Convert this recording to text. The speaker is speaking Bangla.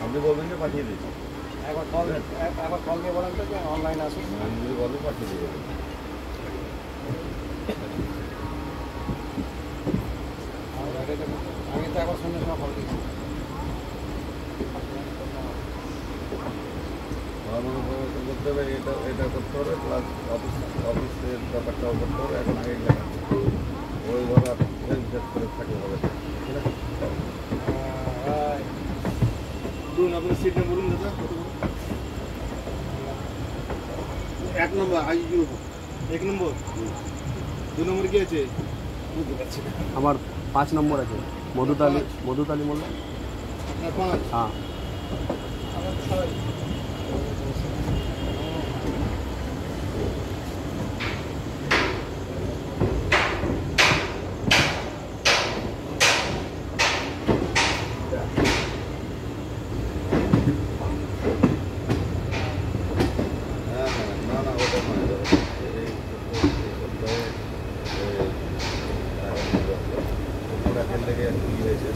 আপনি বলবেন যে পাঠিয়ে দিচ্ছি। একবার কল দিয়ে বলেন তো যে অনলাইন আসুন। আমি যদি বলো পাঠিয়ে দেবো। আমি তো একবার সন্ধ্যের সময় কল দিচ্ছি। আমার মনে করতে হবে এটা করতে হবে, প্লাস অফিসের ব্যাপারটাও করতে হবে। এখন আগে গেলে ওই ধরো করে থাকলে হবে, ঠিক আছে? বলুন আপনার সিটটা বলুন দাদা। এক নম্বর আইজিও 1 নম্বর। 2 নম্বর কি আছে? বুঝতে পারছি না। আমার 5 নম্বর আছে, মধুতালি মোল্লা। আপনার 5? হ্যাঁ। আমার 6। না না, ওটা নয়। এই সপ্তাহে খেলতে গিয়ে কি হয়েছে